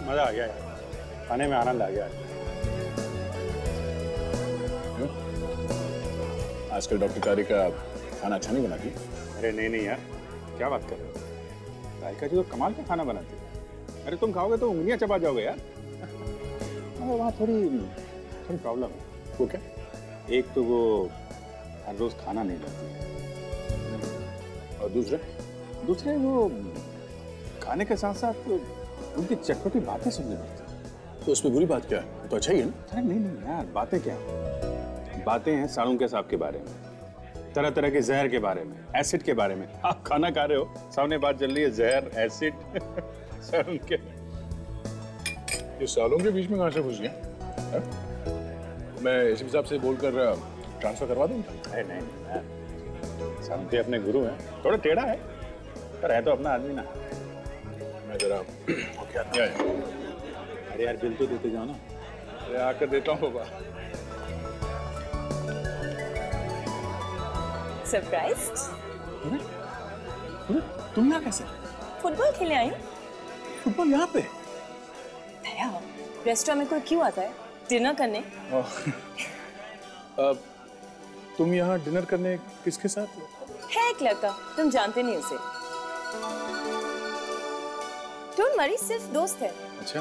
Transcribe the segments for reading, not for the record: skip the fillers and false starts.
मजा आ गया यार, खाने में आनंद आ गया। आजकल डॉक्टर कारी का खाना अच्छा नहीं बनाती? अरे नहीं यार, क्या बात कर रहे हो? राधिका जी तो कमाल का खाना बनाती है। अरे तुम खाओगे तो उंगलियां चबा जाओगे यार। वहाँ थोड़ी प्रॉब्लम है। वो क्या? एक तो वो हर रोज खाना नहीं लाती है, और दूसरे वो खाने के साथ साथ उनकी चटपटी बातें सुनने लगती है। तो उसमें बुरी बात क्या है? तो अच्छा ही है ना? अरे नहीं यार, बातें क्या, बातें हैं सालून के साहब के बारे में, तरह तरह के जहर के बारे में, एसिड के बारे में। आप खाना खा रहे हो, सामने बात चल रही है जहर, एसिड, सालून के। ये सालों के बीच में कहाँ से घुस गया? मैं इस हिसाब से बोलकर ट्रांसफर करवा दूंगा। अरे नहीं यार, सालून के अपने गुरु हैं, थोड़ा टेढ़ा है पर है तो अपना आदमी ना। मैं जरा क्या है? अरे यार बिल तो देते जाओ ना। अरे आकर देता हूँ बाबा। सरप्राइज? तुम यहाँ कैसे? फुटबॉल खेलने आई हूँ। फुटबॉल यहाँ पे? दया, रेस्टोरेंट में कोई क्यों आता है डिनर करने? तुम यहाँ डिनर करने किसके साथ? है एक लड़का, तुम जानते नहीं उसे। डोंट वरी, सिर्फ दोस्त है। अच्छा।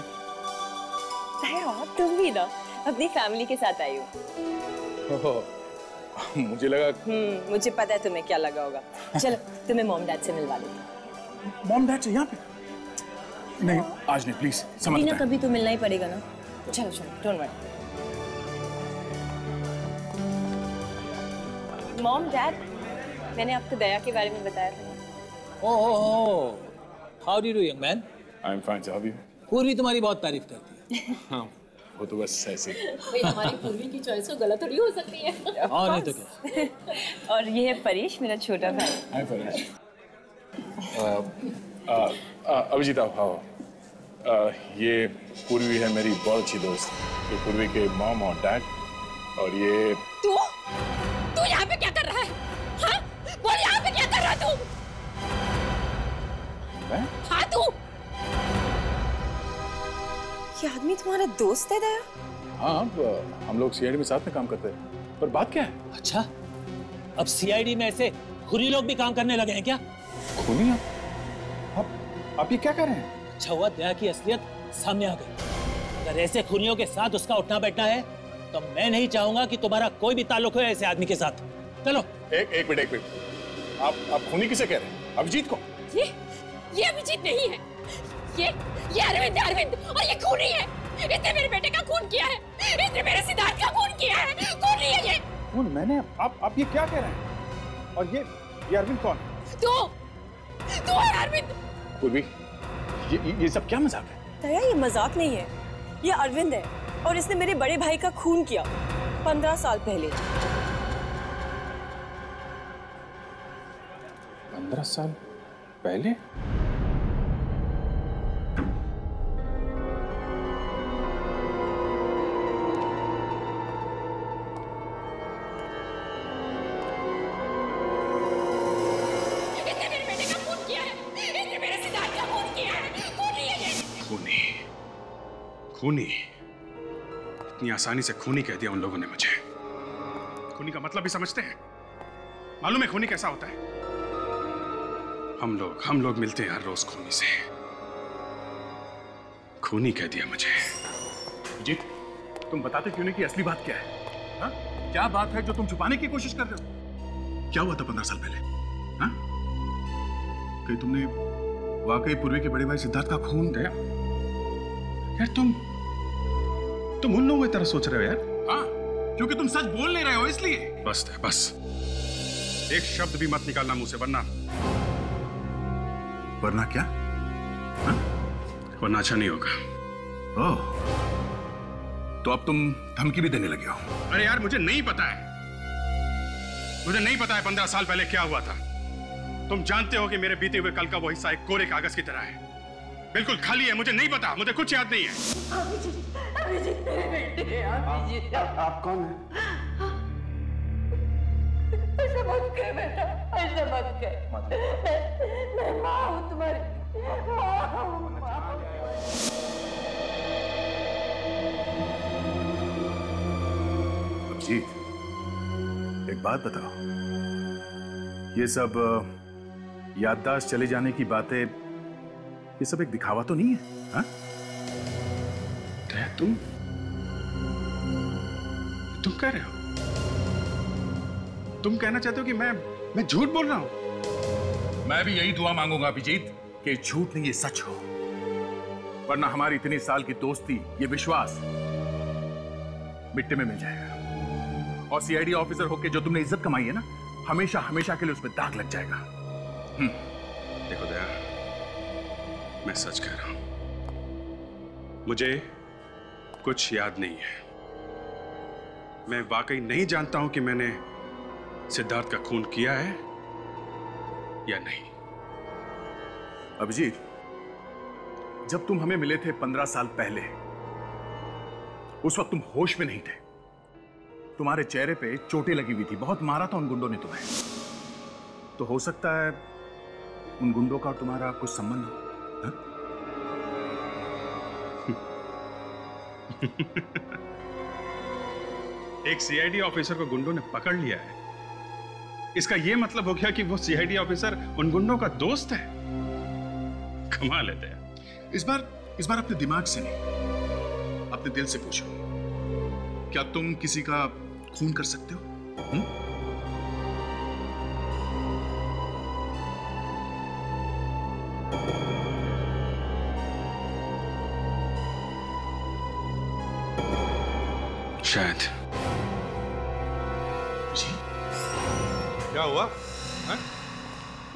दया, तुम भी ना अपनी फैमिली के साथ आई हो। मुझे लगा। मुझे पता है तुम्हें क्या लगा होगा। चलो तुम्हें मॉम डैड से मिलवा देती हूँ। मॉम डैड से यहाँ पे? नहीं आज नहीं, प्लीज। कभी ना कभी तो मिलना ही पड़ेगा ना। चलो डोंट वरी। मॉम डैड, मैंने आपको दया के बारे में बताया था। Oh, how do you do young man? I am fine, how are you? Purvi तुम्हारी बहुत तारीफ करती है। हाँ, वो तो बस ऐसे। भाई हमारी पूर्वी की चॉइस तो गलत थोड़ी हो सकती है। और नहीं तो क्या। और ये है परेश, मेरा छोटा भाई। हाय परेश। अभिजीत आप आओ। ये पूर्वी है मेरी बहुत अच्छी दोस्त। ये पूर्वी के मॉम और डैड। और ये तू यहाँ पे क्या कर रहा है? हाँ? बोल यहाँ पे क्या कर रहा तू? मैं? हाँ तू? ये आदमी तुम्हारा दोस्त है दया? हाँ, हम लोग सीआईडी में साथ में काम करते हैं। पर बात क्या है? अच्छा, अब सीआईडी में ऐसे खूनी लोग भी काम करने लगे हैं क्या? खूनी? आप ये क्या कर रहे हैं? अच्छा हुआ दया की असलियत सामने आ गई। अगर ऐसे खूनियों के साथ उसका उठना बैठना है तो मैं नहीं चाहूंगा कि तुम्हारा कोई भी ताल्लुक हो ऐसे आदमी के साथ। चलो। एक मिनट। आप खूनी किसे कह रहे हैं? अभिजीत को? ये अभिजीत नहीं है। ये अरविंद है, अरविंद, और ये खूनी है। इसने मेरे बेटे का खून किया है। इसने मेरे सिद्धार्थ का खून किया है। खूनी है ये। खून मैंने? आप ये क्या कह रहे हैं? और ये अरविंद कौन है? तू है अरविंद। पूर्वी, ये सब क्या मजाक है? दया, ये मजाक नहीं है, ये अरविंद है और इसने मेरे बड़े भाई का खून किया 15 साल पहले। 15 साल पहले? खूनी? इतनी आसानी से खूनी कह दिया उन लोगों ने मुझे। खूनी का मतलब भी समझते हैं? मालूम है खूनी कैसा होता है? हम लोग मिलते हैं हर रोज खूनी से। खूनी कह दिया मुझे। जीत, तुम बताते क्यों नहीं कि असली बात क्या है? हा? क्या बात है जो तुम छुपाने की कोशिश कर रहे हो? क्या हुआ था 15 साल पहले? हा? कहीं तुमने वाकई पूर्वी के बड़े भाई सिद्धार्थ का खून किया? यार तुम उन लोगों की तरह सोच रहे हो यार। हाँ, क्योंकि तुम सच बोल नहीं रहे हो इसलिए। बस एक शब्द भी मत निकालना मुंह से, वरना क्या? हाँ? वरना अच्छा नहीं होगा। ओह, तो अब तुम धमकी भी देने लगे हो? अरे यार मुझे नहीं पता है 15 साल पहले क्या हुआ था। तुम जानते हो कि मेरे बीते हुए कल का वो हिस्सा एक कोरे कागज की तरह है, बिल्कुल खाली है। मुझे नहीं पता, मुझे कुछ याद नहीं है। अभिजीत मेरे बेटे, अभिजीत। आप कौन हैं? ऐसा मत कर बेटा, ऐसा मत कर। मैं माँ हूँ तुम्हारी, माँ हूँ। अभिजीत, एक बात बताओ, ये सब याददाश्त चले जाने की बातें, ये सब एक दिखावा तो नहीं है? हाँ? तुम कह रहे हो, तुम कहना चाहते हो कि मैं झूठ बोल रहा हूं? मैं भी यही दुआ मांगूंगा अभिजीत कि झूठ नहीं ये सच हो, वरना हमारी इतनी साल की दोस्ती, ये विश्वास मिट्टी में मिल जाएगा। और सीआईडी ऑफिसर होके जो तुमने इज्जत कमाई है ना, हमेशा हमेशा के लिए उसमें दाग लग जाएगा। देखो दया, मैं सच कह रहा हूं, मुझे कुछ याद नहीं है। मैं वाकई नहीं जानता हूं कि मैंने सिद्धार्थ का खून किया है या नहीं। अभिजीत, जब तुम हमें मिले थे 15 साल पहले, उस वक्त तुम होश में नहीं थे। तुम्हारे चेहरे पे चोटें लगी हुई थी, बहुत मारा था उन गुंडों ने तुम्हें। तो हो सकता है उन गुंडों का और तुम्हारा कुछ संबंध हो। हा? एक सीआईडी ऑफिसर को गुंडों ने पकड़ लिया है, इसका यह मतलब हो गया कि वो सीआईडी ऑफिसर उन गुंडों का दोस्त है। कमाल है दया। इस बार अपने दिमाग से नहीं, अपने दिल से पूछो, क्या तुम किसी का खून कर सकते हो? शायद। जी? क्या हुआ है?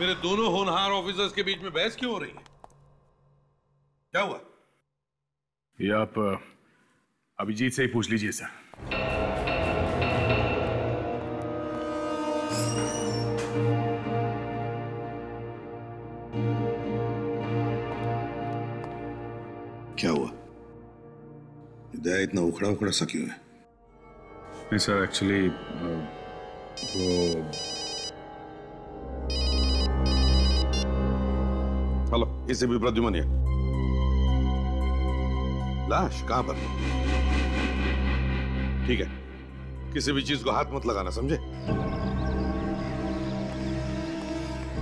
मेरे दोनों होनहार ऑफिसर्स के बीच में बहस क्यों हो रही है? क्या हुआ? ये आप अभिजीत से ही पूछ लीजिए सर। क्या हुआ? दया इतना उखड़ा उखड़ा सा क्यों है? नहीं सर, एक्चुअली वो हेलो, इसे भी प्रद्युमन है। लाश कहां पर? ठीक है, किसी भी चीज को हाथ मत लगाना, समझे?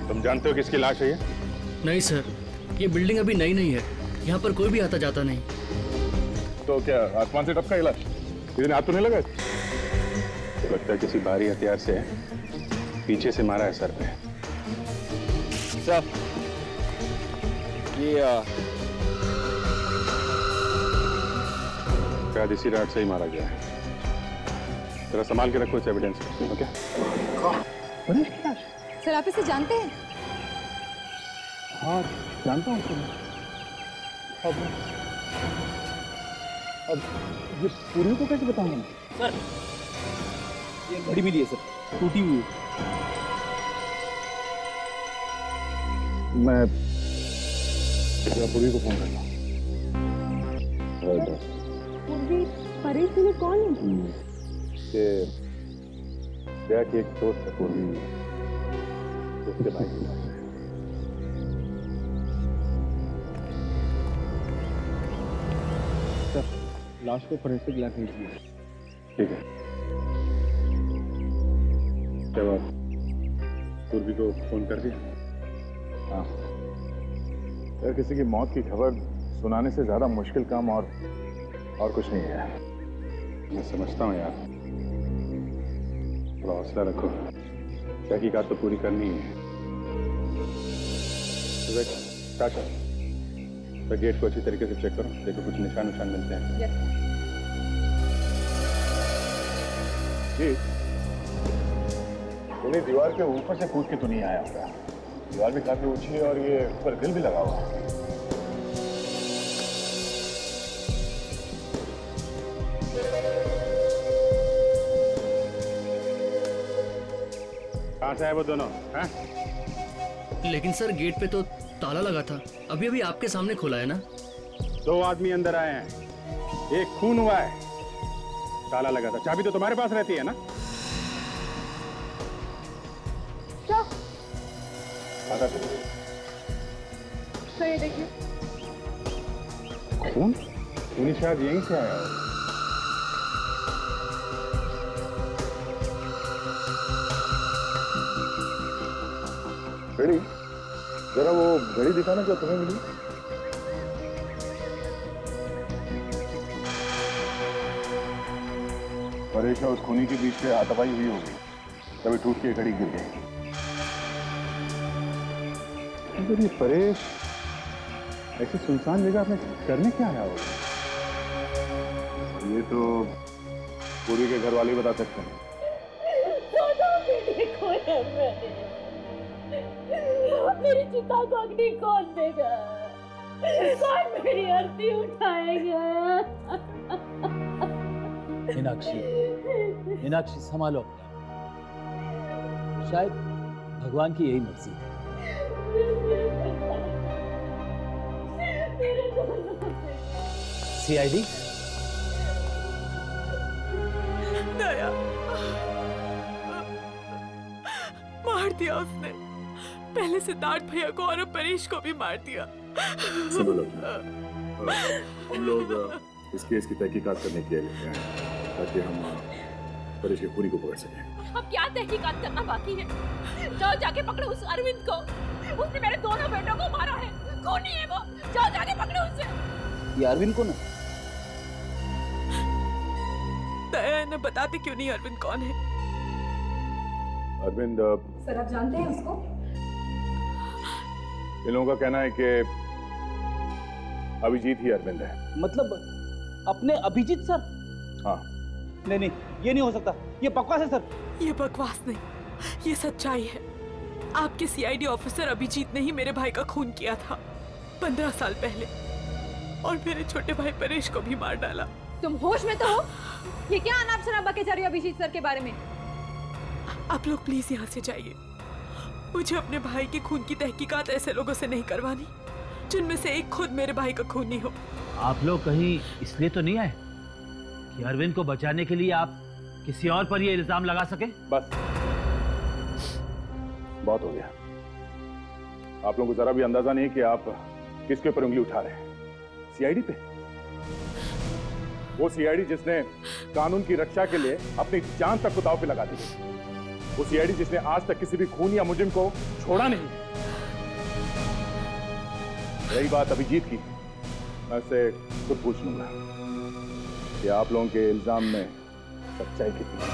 तुम जानते हो किसकी लाश है ये? नहीं सर, ये बिल्डिंग अभी नई नहीं है, यहाँ पर कोई भी आता जाता नहीं। तो क्या आसमान से टपका इलाज? किसी ने हाथ तो नहीं लगा? लगता है किसी भारी हथियार से पीछे से मारा है सर पे। सर, ये शायद इसी रात से ही मारा गया है। जरा संभाल के रखो इस एविडेंस को, ओके? सर, आप इसे जानते हैं? हाँ, जानता हूँ सर। अब ये पूरी को कैसे बताऊंगा? सर, ये घड़ी मिली है सर, टूटी हुई। मैं पूरी को फोन करता हूँ। पूरी परेश में कौन है? दया की एक दोस्त है पूर्वी, उसके भाई की लाश है। सर, लाश को फोरेंसिक लैब भेजिए। ठीक है। क्या बात, पूर्वी को फोन कर दिया? हाँ यार, किसी की मौत की खबर सुनाने से ज्यादा मुश्किल काम और कुछ नहीं है। मैं समझता हूँ यार, थोड़ा हौसला रखो, तहकीकात तो पूरी करनी है। टाटा, तो गेट को अच्छी तरीके से चेक करो, देखो कुछ निशान मिलते हैं। जी, उन्हें दीवार के ऊपर से कूद के तो नहीं आया होगा। दीवार भी काफी ऊंची है और ये ऊपर ग्रिल भी लगा हुआ है। कहां से आए वो दोनों हैं? लेकिन सर, गेट पे तो ताला लगा था, अभी अभी आपके सामने खोला है ना। 2 आदमी अंदर आए हैं, एक खून हुआ है, ताला लगा था। चाबी तो तुम्हारे पास रहती है ना? सर, ये देखिए। खून? खूनी शायद यहीं से आया हो। घड़ी? जरा वो घड़ी दिखाना जो तुम्हें मिली। परेश और उस खूनी के बीच में हाथापाई हुई होगी, तभी टूट के घड़ी गिर गई। मगर ये परेश ऐसी सुनसान जगह में करने क्या आया होगा? ये तो पूरी के घर वाले बता सकते हैं। मेरी चिता को अग्नि कौन देगा? कौन मेरी आरती उठाएगा? मीनाक्षी संभालो, शायद भगवान की यही मर्जी है। सीआईडी दया, मार दिया उसने। पहले सिद्धार्थ भैया को और अब परेश को भी मार दिया। सुनो लोग, हम लोग इस केस की तहकीकात करने के लिए हैं ताकि हम परेश के खूनी को पकड़ सकें। अब क्या तहकीकात करना बाकी है? जाओ जाके पकड़ो उस अरविंद को। उसने मेरे दोनों बेटों को मारा है, खूनी है वो। जाओ जाके पकड़ो उसे। ये अरविंद कौन है? दया ने बताते क्यों नहीं अरविंद कौन है? अरविंद सर आप जानते हैं उसको? इन लोगों का कहना है कि अभिजीत ही अरविंद है। मतलब अपने अभिजीत सर? हाँ। नहीं नहीं, ये नहीं हो सकता, ये बकवास है सर। ये बकवास नहीं, ये सच्चाई है। आपके सीआईडी ऑफिसर अभिजीत ने ही मेरे भाई का खून किया था 15 साल पहले, और मेरे छोटे भाई परेश को भी मार डाला। तुम होश में तो हो? ये क्या अनाप शनाप बके जा रही हो अभिजीत सर के बारे में? आप लोग प्लीज यहाँ से जाइए। मुझे अपने भाई के खून की तहकीकात ऐसे लोगों से नहीं करवानी जिनमें से एक खुद मेरे भाई का खूनी हो। आप लोग कहीं इसलिए तो नहीं आए कि अरविंद को बचाने के लिए आप किसी और पर ये इल्जाम लगा सके? बस बहुत हो गया। आप लोगों को जरा भी अंदाजा नहीं कि आप किसके ऊपर उंगली उठा रहे हैं। सीआईडी पे? वो सीआईडी जिसने कानून की रक्षा के लिए अपनी जान तक को दांव पे लगा दी। वो सीआईडी जिसने आज तक किसी भी खून या मुजरिम को छोड़ा नहीं। रही बात अभिजीत की, मैं उससे खुद पूछ लूंगा कि आप लोगों के इल्जाम में सच्चाई कितनी है।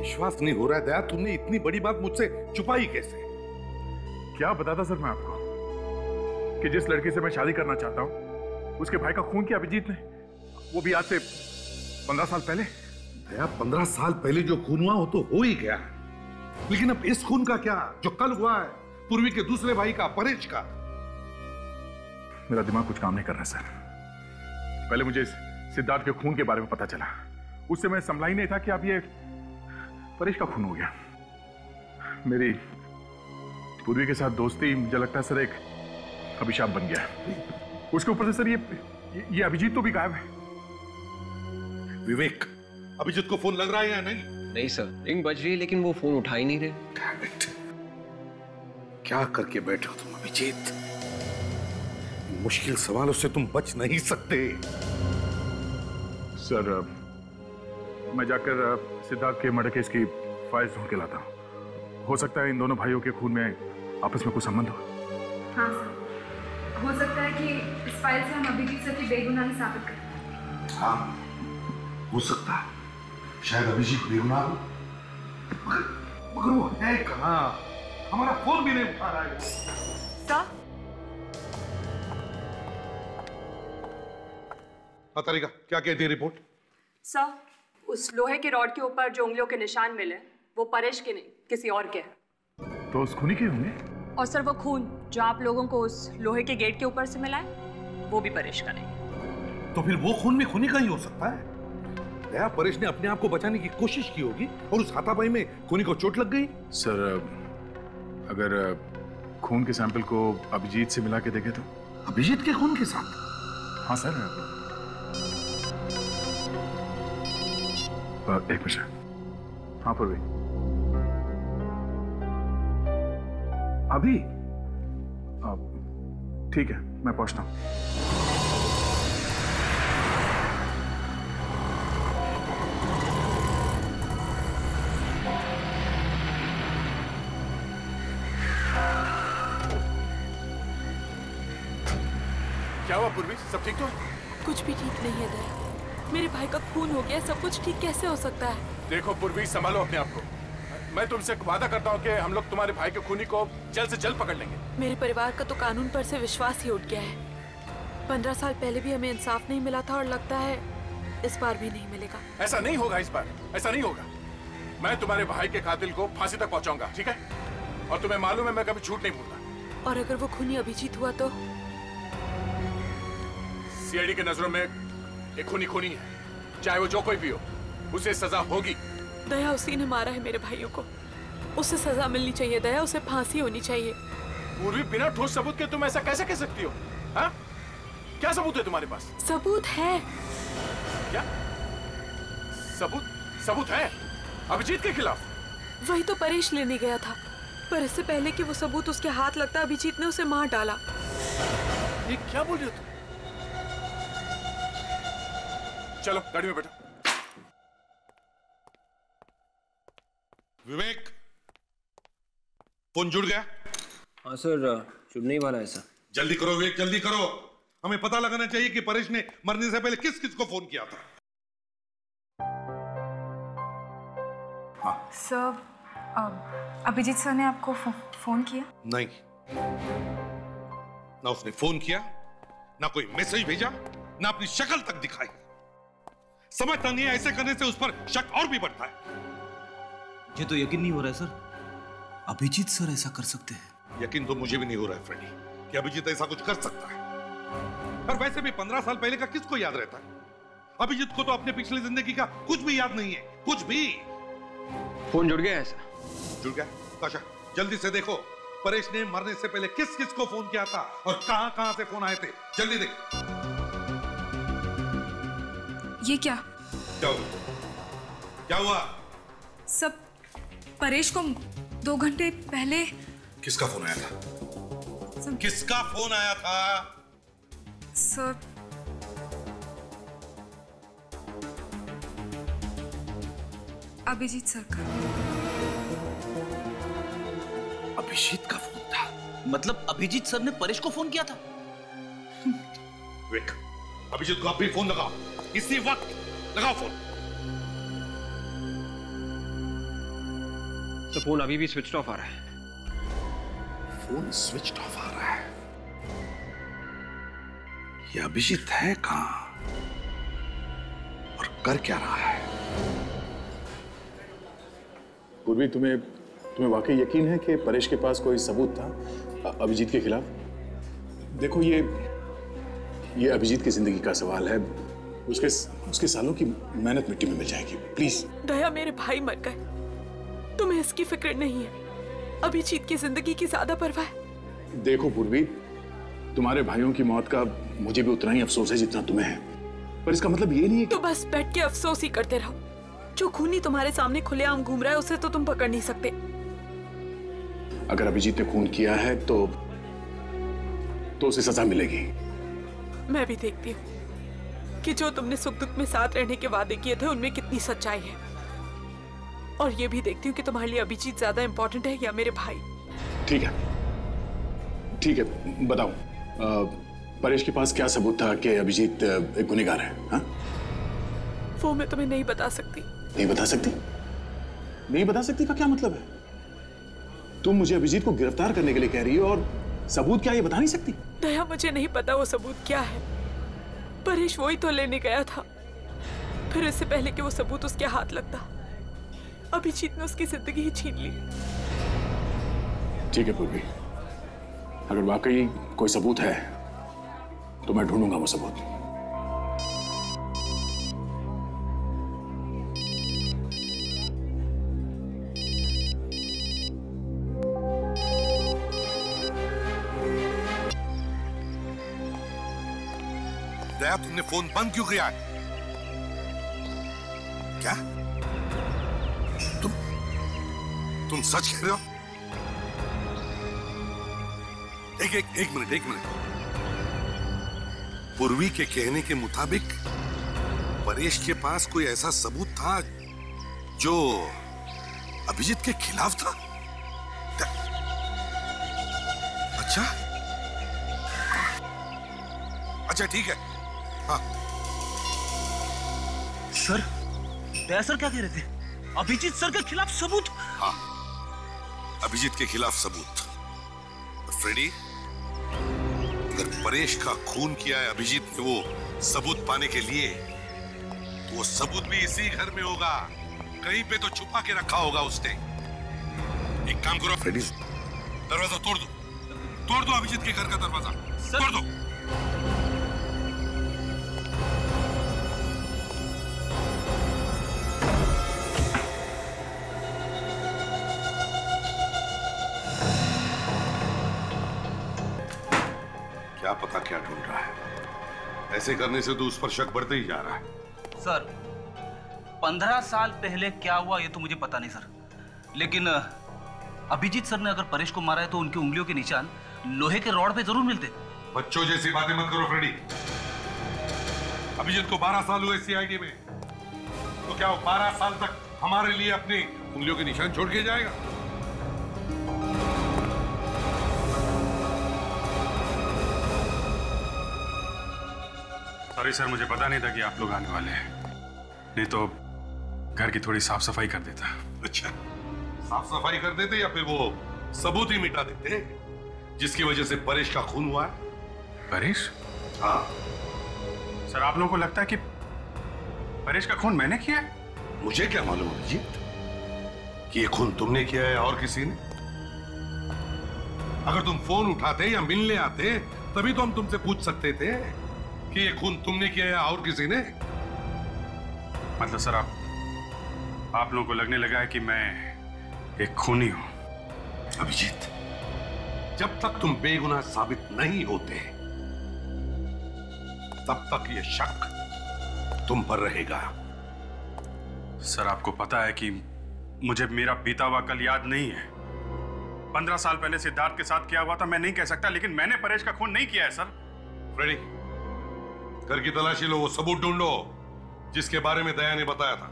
विश्वास नहीं हो रहा है दया, तुमने इतनी बड़ी बात मुझसे छुपाई कैसे? क्या बताता सर मैं आपको कि जिस लड़की से मैं शादी करना चाहता हूं उसके भाई का खून किया अभिजीत ने, वो भी आज से 15 साल पहले। दया, 15 साल पहले जो खून हुआ वो तो हो ही गया, लेकिन अब इस खून का क्या जो कल हुआ है, पूर्वी के दूसरे भाई का, परेश का? मेरा दिमाग कुछ काम नहीं कर रहा सर। पहले मुझे सिद्धार्थ के खून के बारे में पता चला, उससे मैं संभला ही नहीं था कि अब ये परेश का खून हो गया। मेरी पूर्वी के साथ दोस्ती मुझे लगता है सर एक अभिशाप बन गया। उसके ऊपर से सर ये अभिजीत तो भी गायब है। विवेक, अभिजीत को फोन लग रहा है या नहीं? नहीं सर, रिंग बज रही है लेकिन वो फोन उठा ही नहीं रहे। क्या करके बैठे हो तुम अभिजीत? मुश्किल सवालों से तुम बच नहीं सकते। सर मैं जाकर सिद्धार्थ के मर्डर केस की फाइल ढूंढ के लाता हूँ। हो सकता है इन दोनों भाइयों के खून में आपस में कुछ संबंध हो। हाँ सर, हो सकता है कि इस फाइल से हम अभिजीत सर की बेगुनाही साबित करें। हाँ, हो सकता है। शायद अभिजीत बेगुनाह हो, मगर वो है कहाँ? हमारा फोन भी नहीं उठा रहा है। सर, हाँ तारिका, क्या कहती है रिपोर्ट? सर, उस लोहे के रॉड के ऊपर जो उंगलियों के निशान मिले वो परेश के नहीं, किसी और के हैं। तो उस खूनी के होंगे? और सर वो खून जो आप लोगों को उस लोहे के गेट के ऊपर से मिला है वो भी परेश का नहीं। तो फिर वो खून भी खूनी का ही हो सकता है। दया, परेश ने अपने आप को बचाने की कोशिश की होगी और उस हाथापाई में खूनी को चोट लग गई। सर अगर खून के सैंपल को अभिजीत से मिला के देखे तो? अभिजीत के खून के साथ? हाँ सर। एक मिनट। हाँ पूर्वी, अभी ठीक है, मैं पहुंचता हूं। क्या हुआ पूर्वी, सब ठीक तो है? कुछ भी ठीक नहीं है दया। मेरे भाई का खून हो गया, सब कुछ ठीक कैसे हो सकता है? देखो पूर्वी, संभालो अपने आप को। मैं तुमसे वादा करता हूँ कि हम लोग तुम्हारे भाई के खूनी को जल्द से जल्द पकड़ लेंगे। मेरे परिवार का तो कानून पर से विश्वास ही उठ गया है। 15 साल पहले भी हमें इंसाफ नहीं मिला था और लगता है इस बार भी नहीं मिलेगा। ऐसा नहीं होगा, इस बार ऐसा नहीं होगा। मैं तुम्हारे भाई के कातिल को फांसी तक पहुंचाऊंगा, ठीक है? और तुम्हें मालूम है मैं कभी झूठ नहीं बोलता। और अगर वो खूनी अभिजीत हुआ तो? सीआईडी की नजरों में एक खूनी खूनी है, चाहे वो जो कोई भी हो, उसे सजा होगी। दया उसी ने मारा है मेरे भाइयों को, उसे सजा मिलनी चाहिए दया, उसे फांसी होनी चाहिए। पूर्वी, बिना ठोस सबूत के तुम ऐसा कैसे कह सकती हो? हाँ? क्या सबूत है तुम्हारे पास? सबूत है। क्या सबूत? सबूत है अभिजीत के खिलाफ? वही तो परेश लेने गया था, पर इससे पहले कि वो सबूत उसके हाथ लगता अभिजीत ने उसे मार डाला। ये क्या बोल रही हो तुम? चलो गाड़ी में बैठो। विवेक, फोन जुड़ गया? हाँ सर, जुड़ने ही वाला है सर। जल्दी करो विवेक, जल्दी करो। हमें पता लगाना चाहिए कि परेश ने मरने से पहले किस किस को फोन किया था। सर, अभिजीत सर ने आपको फोन किया? नहीं, ना उसने फोन किया, ना कोई मैसेज भेजा, ना अपनी शक्ल तक दिखाई। समझता नहीं है, ऐसे करने से उस पर शक और भी बढ़ता है। ये तो यकीन नहीं हो रहा है सर, अभिजीत सर ऐसा कर सकते हैं। यकीन तो मुझे भी नहीं हो रहा है फ्रेडी कि अभिजीत ऐसा कुछ कर सकता है। और वैसे भी 15 साल पहले का किसको याद रहता है? अभिजीत को तो अपने पिछली जिंदगी का कुछ भी याद नहीं है, कुछ भी। फोन जुड़ गया है सर। जुड़ गया? काशा, जल्दी से देखो परेश ने मरने से पहले किस किस को फोन किया था और कहां कहां से फोन आए थे। जल्दी देख। ये क्या? क्या हुआ? सब परेश को 2 घंटे पहले। किसका फोन आया था? किसका फोन आया था? सर, अभिजीत सर का। अभिजीत का फोन था? मतलब अभिजीत सर ने परेश को फोन किया था? विवेक, अभिजीत को आप भी फोन लगाओ, इसी वक्त लगाओ फोन। तो फोन अभी भी स्विच ऑफ आ रहा है। फोन स्विच ऑफ आ रहा है? ये अभिजीत है कहां और कर क्या रहा है? पूर्वी, तुम्हें वाकई यकीन है कि परेश के पास कोई सबूत था अभिजीत के खिलाफ? देखो, ये अभिजीत की जिंदगी का सवाल है। उसके सालों की मेहनत मिट्टी में मिल जाएगी। प्लीज। दया, मेरे भाई मर गए, तुम्हें इसकी फिक्र नहीं है। अभिजीत की जिंदगी की ज्यादा परवाह है। देखो पूर्वी, तुम्हारे भाइयों की मौत का मुझे भी उतना ही अफसोस है जितना तुम्हें है, पर इसका मतलब ये नहीं है तो बस बैठ के अफसोस ही करते रहो। जो खूनी तुम्हारे सामने खुलेआम घूम रहा है उसे तो तुम पकड़ नहीं सकते। अगर अभिजीत ने खून किया है तो उसे सजा मिलेगी। मैं भी देखती हूँ कि जो तुमने सुख दुख में साथ रहने के वादे किए थे उनमें कितनी सच्चाई है, और ये भी देखती हूँ कि तुम्हारे लिए अभिजीत ज्यादा इंपॉर्टेंट है या मेरे भाई। ठीक है, बताओ, परेश के पास क्या सबूत था कि अभिजीत एक गुनहगार है? हाँ? वो मैं तुम्हें नहीं बता सकती। नहीं बता सकती? नहीं बता सकती का क्या मतलब है? तुम मुझे अभिजीत को गिरफ्तार करने के लिए कह रही हो और सबूत क्या, ये बता नहीं सकती? दया, मुझे नहीं पता वो सबूत क्या है। परेश वही तो लेने गया था, फिर इससे पहले कि वो सबूत उसके हाथ लगता अभिजीत ने उसकी जिंदगी ही छीन ली। ठीक है पूर्वी, अगर वाकई कोई सबूत है तो मैं ढूंढूंगा वो सबूत। दया, तुमने फोन बंद क्यों किया है? क्या तुम सच कह रहे हो? एक मिनट। पूर्वी के कहने के मुताबिक परेश के पास कोई ऐसा सबूत था जो अभिजीत के खिलाफ था। अच्छा अच्छा ठीक है। हाँ सर, दया सर क्या कह रहे थे? अभिजीत सर के खिलाफ सबूत? हाँ, अभिजीत के खिलाफ सबूत। फ्रेडी, अगर परेश का खून किया है अभिजीत ने वो सबूत पाने के लिए, तो वो सबूत भी इसी घर में होगा। कहीं पे तो छुपा के रखा होगा उसने। एक काम करो फ्रेडी, दरवाजा तोड़ दो, तोड़ दो अभिजीत के घर का दरवाजा, तोड़ दो। क्या पता क्या ढूंढ रहा है। ऐसे करने से तो उस पर शक बढ़ते ही जा रहा है। सर, 15 साल पहले क्या हुआ ये तो मुझे पता नहीं सर, लेकिन अभिजीत सर ने अगर परेश को मारा है तो उनकी उंगलियों के निशान लोहे के रॉड पे जरूर मिलते। बच्चों जैसी बातें मत करो फ्रेडी। अभिजीत को 12 साल हुए सीआईडी में, तो क्या वो 12 साल तक हमारे लिए अपनी उंगलियों के निशान छोड़ के जाएगा? सॉरी सर, मुझे पता नहीं था कि आप लोग आने वाले हैं, नहीं तो घर की थोड़ी साफ सफाई कर देता। अच्छा, साफ सफाई कर देते या फिर वो सबूत ही मिटा देते जिसकी वजह से परेश का खून हुआ है? परेश? हाँ सर, आप लोगों को लगता है कि परेश का खून मैंने किया है? मुझे क्या मालूम अभिजीत कि ये खून तुमने किया है और किसी ने। अगर तुम फोन उठाते या मिलने आते तभी तो हम तुमसे पूछ सकते थे कि ये खून तुमने किया है और किसी ने। मतलब सर, आप लोगों को लगने लगा है कि मैं एक खूनी हूं। अभिजीत, जब तक तुम बेगुनाह साबित नहीं होते तब तक ये शक तुम पर रहेगा। सर, आपको पता है कि मुझे मेरा बीता हुआ कल याद नहीं है। 15 साल पहले सिद्धार्थ के साथ क्या हुआ था मैं नहीं कह सकता, लेकिन मैंने परेश का खून नहीं किया है सर। फ्रेडी, घर की तलाशी लो, वो सबूत ढूंढो जिसके बारे में दया ने बताया था।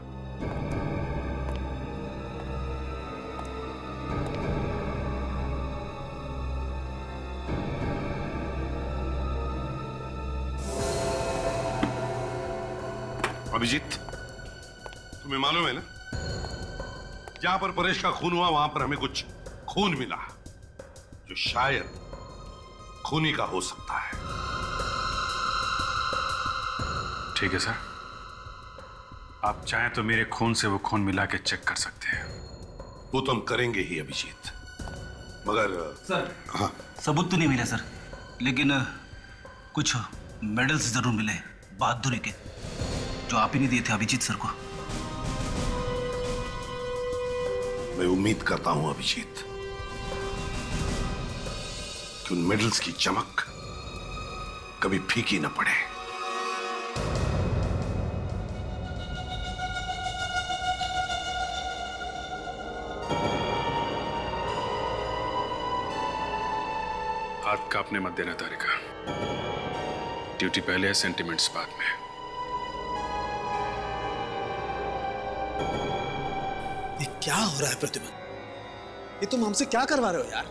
अभिजीत, तुम्हें मालूम है ना, जहां पर परेश का खून हुआ वहां पर हमें कुछ खून मिला जो शायद खूनी का हो सकता है। ठीक है सर, आप चाहें तो मेरे खून से वो खून मिला के चेक कर सकते हैं। वो तो हम करेंगे ही अभिजीत, मगर सर, हाँ, सबूत तो नहीं मिला सर, लेकिन कुछ मेडल्स जरूर मिले बहादुरी के, जो आप ही नहीं दिए थे अभिजीत सर को। मैं उम्मीद करता हूं अभिजीत कि उन मेडल्स की चमक कभी फीकी न पड़े। हाथ कांपने मत देना तारिका। ड्यूटी पहले है, सेंटिमेंट्स बाद में। ये क्या हो रहा है प्रतिमा? ये तुम हमसे क्या करवा रहे हो यार?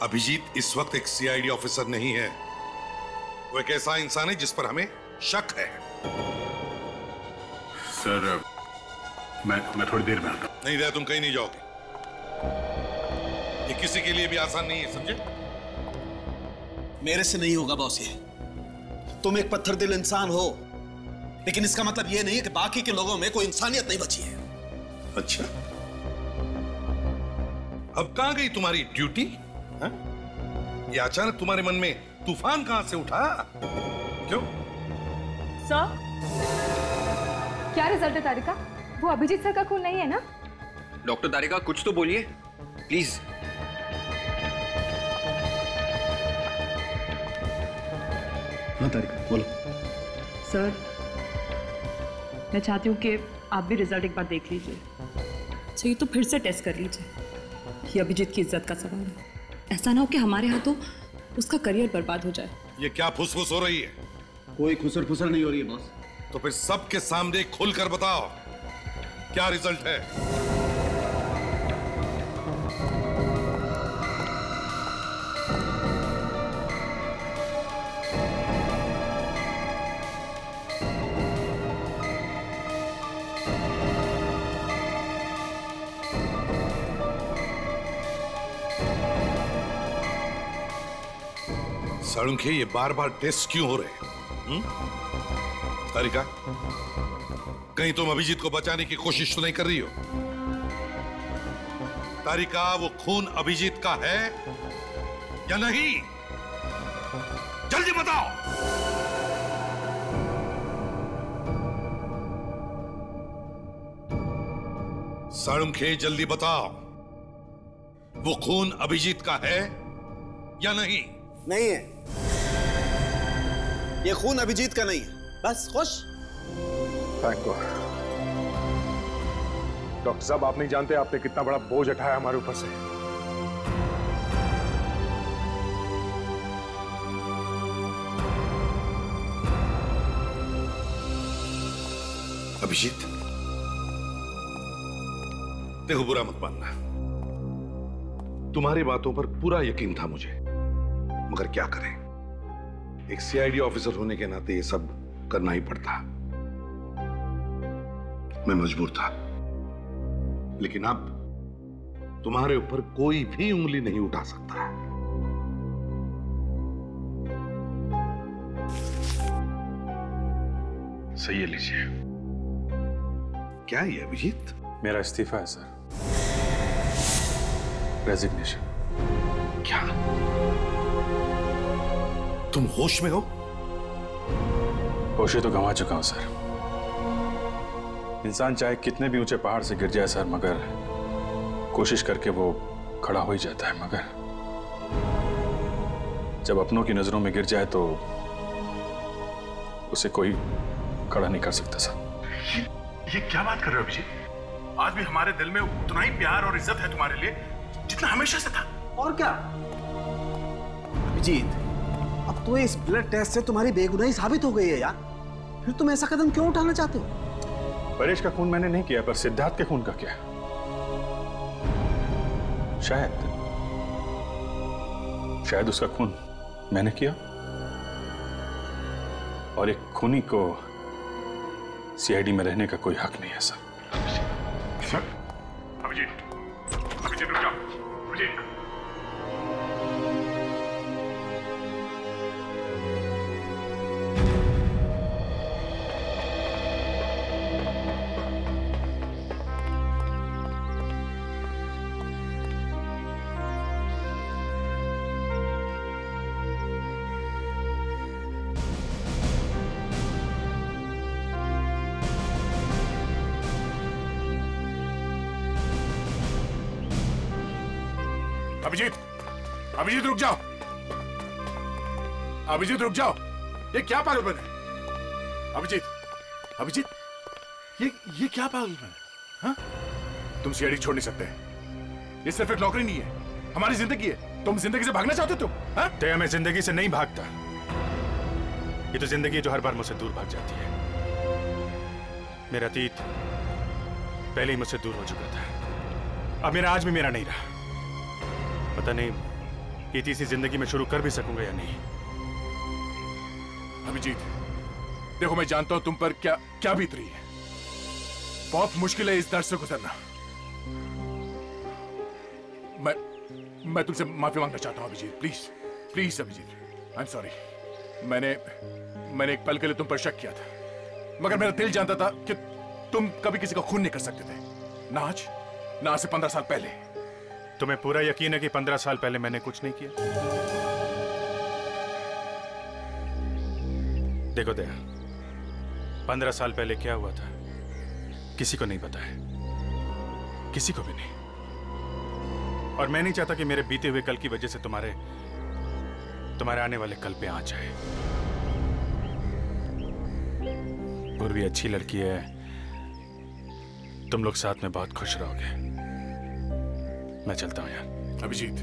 अभिजीत इस वक्त एक सीआईडी ऑफिसर नहीं है, वो एक ऐसा इंसान है जिस पर हमें शक है। सर, मैं थोड़ी देर में आता हूं। नहीं दया, तुम कहीं नहीं जाओगे। ये किसी के लिए भी आसान नहीं है, समझे? मेरे से नहीं होगा बॉस ये। तुम एक पत्थर दिल इंसान हो, लेकिन इसका मतलब ये नहीं है कि बाकी के लोगों में कोई इंसानियत नहीं बची है। अच्छा, अब कहां गई तुम्हारी ड्यूटी? ये अचानक तुम्हारे मन में तूफान कहां से उठा? क्यों? सर, क्या रिजल्ट है तारिका? वो अभिजीत सर का खून नहीं है ना? डॉक्टर तारिका, कुछ तो बोलिए प्लीज। हाँ तारिका, बोलो। सर, मैं चाहती हूँ कि आप भी रिजल्ट एक बार देख लीजिए। चाहिए तो फिर से टेस्ट कर लीजिए। ये अभिजीत की इज्जत का सवाल है। ऐसा ना हो कि हमारे हाथों उसका करियर बर्बाद हो जाए। ये क्या फुसफुस हो रही है? कोई खुसर फुसर नहीं हो रही है बॉस। तो फिर सबके सामने खुलकर बताओ क्या रिजल्ट है। साळुंखे, ये बार बार टेस्ट क्यों हो रहे हैं? तारिका, कहीं तुम अभिजीत को बचाने की कोशिश तो नहीं कर रही हो? तारिका, वो खून अभिजीत का है या नहीं? जल्दी बताओ। साळुंखे, जल्दी बताओ, वो खून अभिजीत का है या नहीं? नहीं है, ये खून अभिजीत का नहीं है। बस खुश? Thank God. डॉक्टर साहब, आप नहीं जानते आपने कितना बड़ा बोझ उठाया हमारे ऊपर से। अभिजीत, देखो, बुरा मत मानना, तुम्हारी बातों पर पूरा यकीन था मुझे, मगर क्या करें, एक सीआईडी ऑफिसर होने के नाते ये सब करना ही पड़ता। मैं मजबूर था, लेकिन अब तुम्हारे ऊपर कोई भी उंगली नहीं उठा सकता। सही है, लीजिए। क्या है अभिजीत? मेरा इस्तीफा है सर, रेजिग्नेशन। क्या तुम होश में हो? होश तो गंवा चुका हूं सर। इंसान चाहे कितने भी ऊंचे पहाड़ से गिर जाए सर, मगर कोशिश करके वो खड़ा हो ही जाता है, मगर जब अपनों की नजरों में गिर जाए तो उसे कोई खड़ा नहीं कर सकता सर। ये क्या बात कर रहे हो अभिजीत? आज भी हमारे दिल में उतना ही प्यार और इज्जत है तुम्हारे लिए जितना हमेशा से था। और क्या अभिजीत, अब तो इस ब्लड टेस्ट से तुम्हारी बेगुनाही साबित हो गई है यार, फिर तुम ऐसा कदम क्यों उठाना चाहते हो? परेश का खून मैंने नहीं किया, पर सिद्धार्थ के खून का क्या? शायद उसका खून मैंने किया, और एक खूनी को सीआईडी में रहने का कोई हक नहीं है सर। अभिजीत, अभिजीत रुक जाओ, अभिजीत। अभिजीत, अभिजीत रुक जाओ, अभिजीत रुक जाओ, ये क्या पागलपन है? अभिजीत, अभिजीत, ये क्या पागलपन है? हाँ? तुम सीआईडी छोड़ नहीं सकते। ये सिर्फ एक नौकरी नहीं है, हमारी जिंदगी है। तुम जिंदगी से भागना चाहते हो तुम? हाँ? दया, मैं जिंदगी से नहीं भागता, ये तो जिंदगी है जो हर बार मुझसे दूर भाग जाती है। मेरा अतीत पहले ही मुझसे दूर हो चुका था, अब मेरा आज भी मेरा नहीं रहा। पता नहीं ये तीसरी जिंदगी में शुरू कर भी सकूंगा या नहीं। अभिजीत, देखो, मैं जानता हूं तुम पर क्या क्या बीत रही है। बहुत मुश्किल है इस दर्द से गुजरना। मैं तुमसे माफी मांगना चाहता हूं Abhijit, please please Abhijit, I am sorry. मैंने एक पल के लिए तुम पर शक किया था, मगर मेरा दिल जानता था कि तुम कभी किसी का खून नहीं कर सकते थे, ना आज, ना आज से 15 साल पहले। तुम्हें पूरा यकीन है कि 15 साल पहले मैंने कुछ नहीं किया? देखो दया, 15 साल पहले क्या हुआ था किसी को नहीं पता है, किसी को भी नहीं। और मैं नहीं चाहता कि मेरे बीते हुए कल की वजह से तुम्हारे आने वाले कल पे आंच आए। पूर्वी अच्छी लड़की है, तुम लोग साथ में बहुत खुश रहोगे। मैं चलता हूं यार। अभिजीत,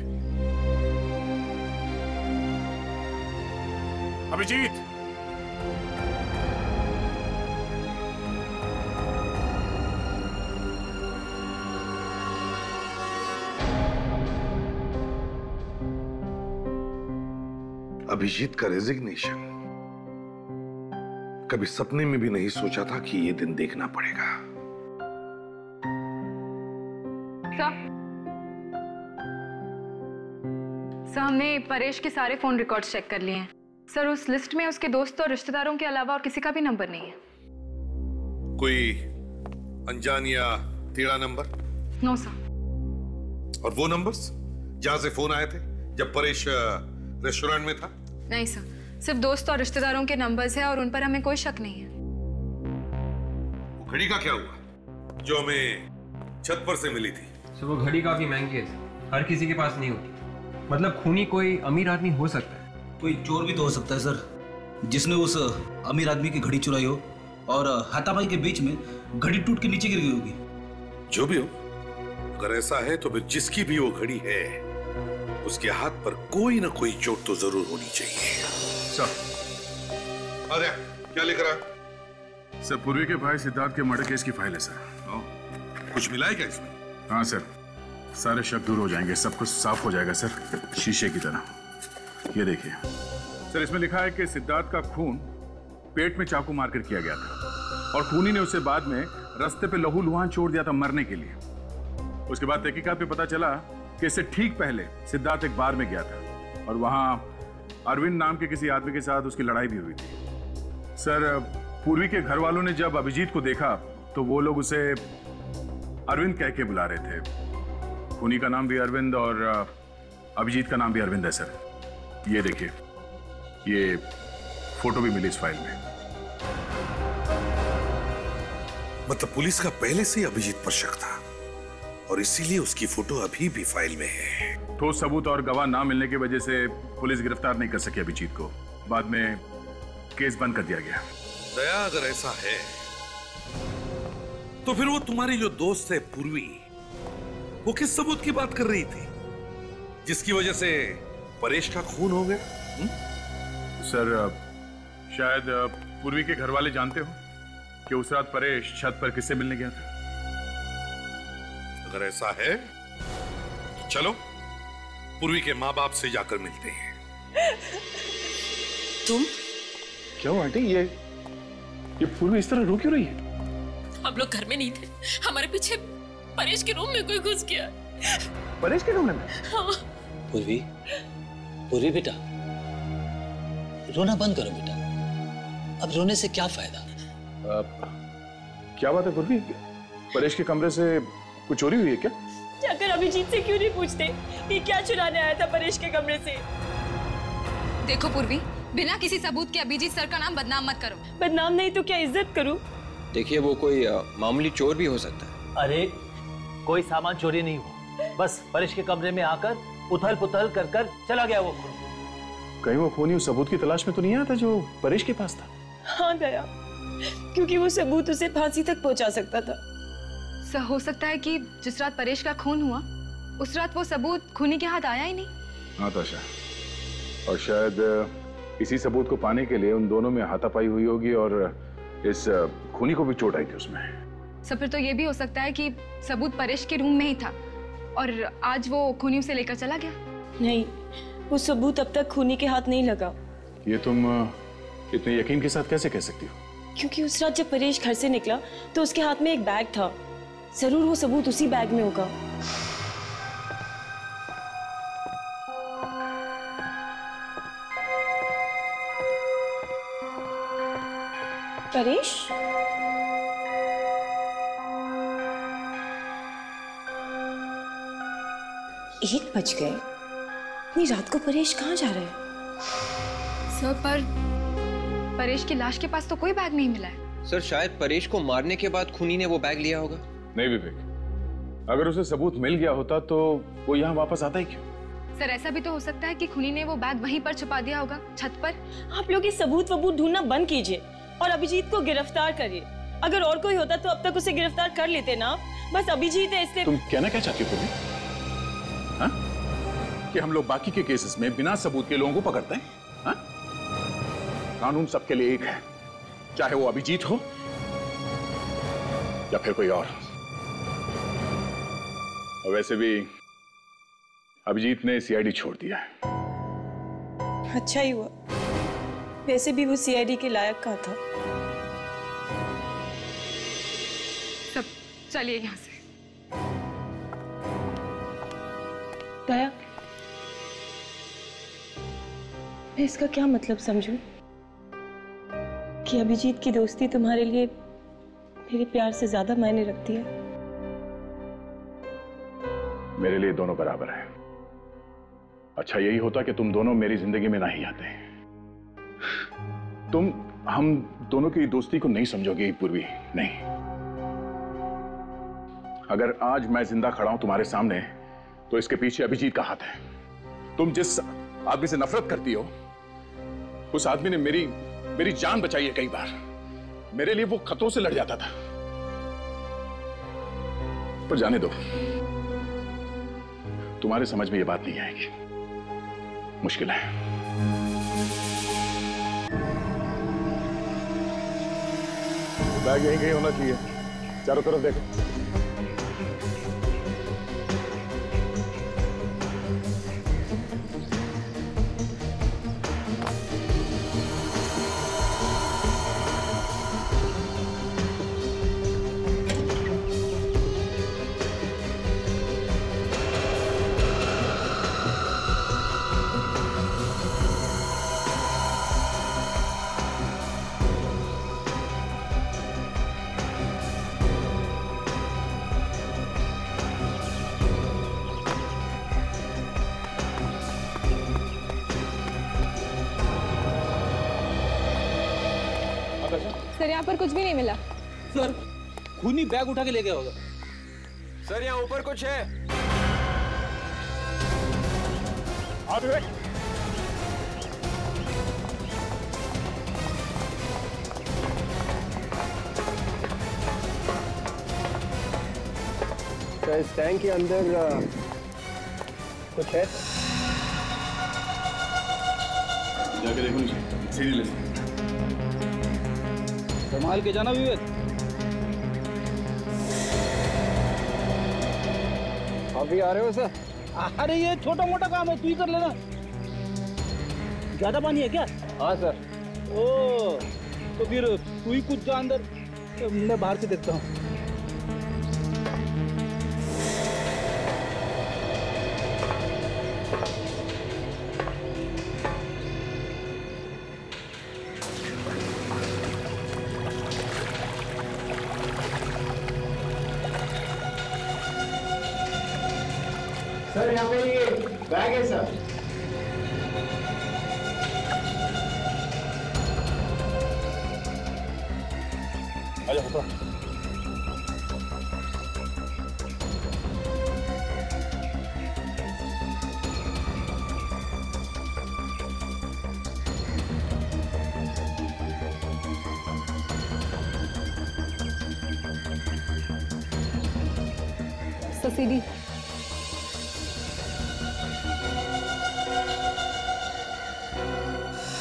अभिजीत, अभिजीत का रेजिग्नेशन कभी सपने में भी नहीं सोचा था कि ये दिन देखना पड़ेगा। सर, हमने परेश के सारे फोन रिकॉर्ड्स चेक कर लिए हैं। सर, उस लिस्ट में उसके दोस्तों और रिश्तेदारों के अलावा और किसी का भी नंबर नहीं है। कोई अनजान या टेढ़ा नंबर? No sir. और वो नंबर्स जहां से फोन आए थे जब परेश रेस्टोरेंट में था? नहीं सर, सिर्फ दोस्त और रिश्तेदारों के नंबर्स हैं और उन पर हमें कोई शक नहीं है। वो घड़ी का क्या हुआ जो हमें छत पर से मिली थी? सर वो घड़ी काफी महंगी है, हर किसी के पास नहीं होती। मतलब खूनी कोई अमीर आदमी हो सकता है। कोई चोर भी तो हो सकता है सर, जिसने उस अमीर आदमी की घड़ी चुराई हो और हाथापाई के बीच में घड़ी टूट के नीचे गिर गई होगी। जो भी हो, अगर ऐसा है तो फिर जिसकी भी वो घड़ी है उसके हाथ पर कोई ना कोई चोट तो जरूर होनी चाहिए। सर, अरे क्या लिख रहा है? सर, पूर्वी के भाई सिद्धार्थ के मर्डर केस की फाइल है सर। कुछ मिला है क्या इसमें? हाँ सर, सारे शक दूर हो जाएंगे, सब कुछ साफ हो जाएगा सर, शीशे की तरह। ये देखिए सर, इसमें लिखा है कि सिद्धार्थ का खून पेट में चाकू मारकर किया गया था और खूनी ने उसे बाद में रास्ते पे लहूलुहान छोड़ दिया था मरने के लिए। उसके बाद तहकीकात में पता चला कि इससे ठीक पहले सिद्धार्थ एक बार में गया था और वहां अरविंद नाम के किसी आदमी के साथ उसकी लड़ाई भी हुई थी। सर, पूर्वी के घर वालों ने जब अभिजीत को देखा तो वो लोग उसे अरविंद कह के बुला रहे थे। खूनी का नाम भी अरविंद और अभिजीत का नाम भी अरविंद है सर। ये देखिए, ये फोटो भी मिली इस फाइल में। मतलब पुलिस का पहले से अभिजीत पर शक था और इसीलिए उसकी फोटो अभी भी फाइल में है। ठोस सबूत और गवाह ना मिलने की वजह से पुलिस गिरफ्तार नहीं कर सकी अभिजीत को। बाद में केस बंद कर दिया गया। दया, अगर ऐसा है तो फिर वो तुम्हारी जो दोस्त है पूर्वी, वो किस सबूत की बात कर रही थी जिसकी वजह से परेश का खून हो गया? सर, शायद पूर्वी के घर वाले जानते हो कि उस रात परेश छत पर किससे मिलने गया था। अगर ऐसा है तो चलो पूर्वी के माँ बाप से जाकर मिलते हैं। तुम? क्या हुआ आंटी? ये पूर्वी इस तरह रो क्यों रही है? हम लोग घर में नहीं थे, हमारे पीछे परेश के रूम में कोई घुस गया। परेश के कमरे में? हाँ। पूर्वी, पूर्वी बेटा, रोना बंद करो बेटा। अब रोने से क्या फायदा? क्या बात है पूर्वी? परेश के कमरे से कुछ चोरी हुई है क्या? जाकर अभिजीत से क्यों नहीं पूछते कि क्या चुराने आया था परेश के कमरे से? देखो पूर्वी, बिना किसी सबूत के अभिजीत सर का नाम बदनाम मत करो। बदनाम नहीं तो क्या इज्जत करूं? देखिए, वो कोई मामूली चोर भी हो सकता है। अरे कोई सामान चोरी नहीं हुआ, बस परेश के कमरे में आकर उथल पुथल कर कर चला गया वो खून। कहीं वो खूनी उस सबूत की तलाश में तो नहीं आया था जो परेश के पास था? हाँ गया, क्योंकि वो सबूत उसे फांसी तक पहुंचा सकता था। सर, हो सकता है कि जिस रात परेश का खून हुआ उस रात वो सबूत खूनी के हाथ आया ही नहीं। हाँ ताशा, और शायद इसी सबूत को पाने के लिए उन दोनों में हाथापाई हुई होगी और इस खूनी को भी चोट आई थी उसमें। सर, फिर तो ये भी हो सकता है कि सबूत परेश के रूम में ही था और आज वो खूनी उसे लेकर चला गया। नहीं, वो सबूत अब तक खूनी के हाथ नहीं लगा। ये तुम इतने यकीन के साथ कैसे कह सकती हो? क्योंकि उस रात जब परेश घर से निकला तो उसके हाथ में एक बैग था। जरूर वो सबूत उसी बैग में होगा। परेश? 1 बज गए। इतनी रात को परेश कहाँ जा रहे हैं? सर, पर परेश की लाश के पास तो कोई बैग नहीं मिला है। सर, शायद परेश को मारने के बाद खूनी ने वो बैग लिया होगा। नहीं विवेक, अगर उसे सबूत मिल गया होता तो वो यहाँ वापस आता ही क्यों? सर, ऐसा भी तो हो सकता है कि खूनी ने वो बैग वहीं पर छुपा दिया होगा, छत पर। आप लोग ये सबूत वबूत ढूंढना बंद कीजिए और अभिजीत को गिरफ्तार करिए। अगर और कोई होता तो अब तक उसे गिरफ्तार कर लेते ना। बस अभिजीत है इसलिए। तुम कहना क्या चाहती हो? हाँ? कि हम लोग बाकी के केसेस में बिना सबूत के लोगों को पकड़ते हैं? हाँ? कानून सबके लिए एक है, चाहे वो अभिजीत हो या फिर कोई और। वैसे भी अभिजीत ने सीआईडी छोड़ दिया है। अच्छा ही हुआ, वैसे भी वो सीआईडी के लायक का था। सब चलिए यहाँ से। दया, मैं इसका क्या मतलब समझूं कि अभिजीत की दोस्ती तुम्हारे लिए मेरे प्यार से ज्यादा मायने रखती है? मेरे लिए दोनों बराबर हैं। अच्छा यही होता कि तुम दोनों मेरी जिंदगी में नहीं आते। तुम हम दोनों की दोस्ती को नहीं समझोगी पूर्वी, नहीं। अगर आज मैं जिंदा खड़ा हूं तुम्हारे सामने तो इसके पीछे अभिजीत का हाथ है। तुम जिस आदमी से नफरत करती हो उस आदमी ने मेरी जान बचाई है कई बार। मेरे लिए वो खतरों से लड़ जाता था। पर जाने दो, तुम्हारे समझ में ये बात नहीं आएगी, मुश्किल है। बैग यहीं कहीं होना चाहिए, चारों तरफ देखो। सर यहाँ पर कुछ भी नहीं मिला। सर खूनी बैग उठा के ले गया होगा। सर यहाँ ऊपर कुछ है। सर इस टैंक के अंदर कुछ है। जाके देखो नीचे, सीढ़ी ले। संभाल के जाना विवेक। अभी आ रहे हो सर? अरे ये छोटा मोटा काम है, तू ही कर लेना। ज्यादा पानी है क्या? हाँ सर। ओ तो फिर तू ही कूद जा अंदर, मैं बाहर से देखता हूँ। सर यहाँ पे ये बैग है सर। आजा ऊपर। सीढ़ी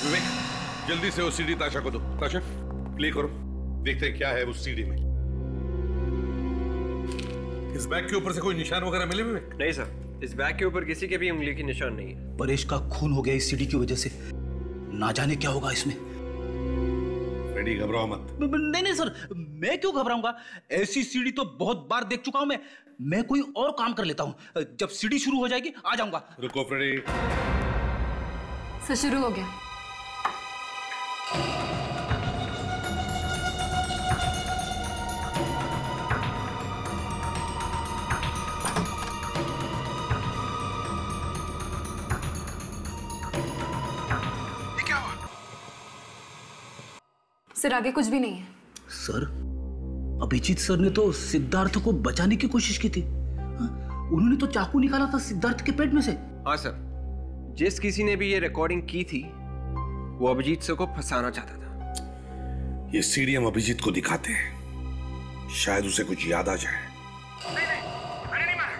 विवेक जल्दी से उस सीढ़ी ताशा को दो। ताशा प्ले करो, देखते हैं क्या है उस सीढ़ी में। इस बैग के ऊपर से कोई निशान वगैरह मिले विवेक? नहीं सर, इस बैग के ऊपर किसी के भी उंगली की निशान नहीं है। परेश का खून हो गया इस सीढ़ी की वजह से, ना जाने क्या होगा इसमें। फ्रेडी घबराओ मत। नहीं नहीं सर, मैं क्यों घबराऊंगा? ऐसी सीढ़ी तो बहुत बार देख चुका हूं मैं कोई और काम कर लेता हूं। जब सीढ़ी शुरू हो जाएगी आ जाऊंगा। रुको फ्रेडी। सर शुरू हो गया। ये क्या हुआ? सर आगे कुछ भी नहीं है। सर अभिजीत सर ने तो सिद्धार्थ को बचाने की कोशिश की थी। उन्होंने तो चाकू निकाला था सिद्धार्थ के पेट में से। हाँ सर, जिस किसी ने भी ये रिकॉर्डिंग की थी वो अभिजीत सर को फंसाना चाहता था। ये सीढ़ी हम अभिजीत को दिखाते हैं, शायद उसे कुछ याद आ जाए। मैंने नहीं मारा।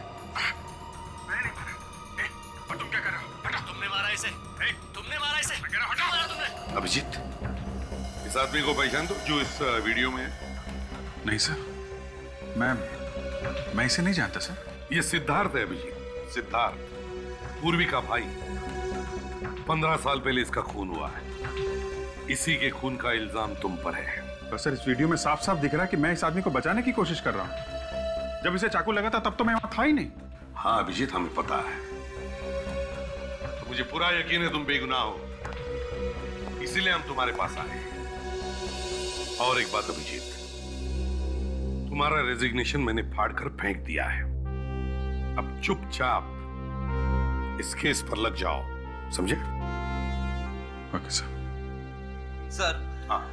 मैंने नहीं मारा। और तुम क्या कर रहे हो? हटा। तुमने मारा इसे। तुमने मारा इसे। मैं कह रहा हूं, हटा। मारा तुमने। अभिजीत इस आदमी को पहचान दो जो इस वीडियो में है? नहीं सर, मैं इसे नहीं जानता सर। ये सिद्धार्थ है अभिजीत, सिद्धार्थ, पूर्वी का भाई। 15 साल पहले इसका खून हुआ है। इसी के खून का इल्जाम तुम पर है। तो सर इस वीडियो में साफ साफ दिख रहा है कि मैं इस आदमी को बचाने की कोशिश कर रहा हूं। जब इसे चाकू लगा था तब तो मैं वहां था ही नहीं। हाँ अभिजीत, हमें पता है। तो मुझे पूरा यकीन है तुम बेगुनाह हो, इसीलिए हम तुम्हारे पास आए। और एक बात अभिजीत, तुम्हारा रेजिग्नेशन मैंने फाड़कर फेंक दिया है। अब चुपचाप इस केस पर लग जाओ, समझे? Okay sir. सर, हाँ,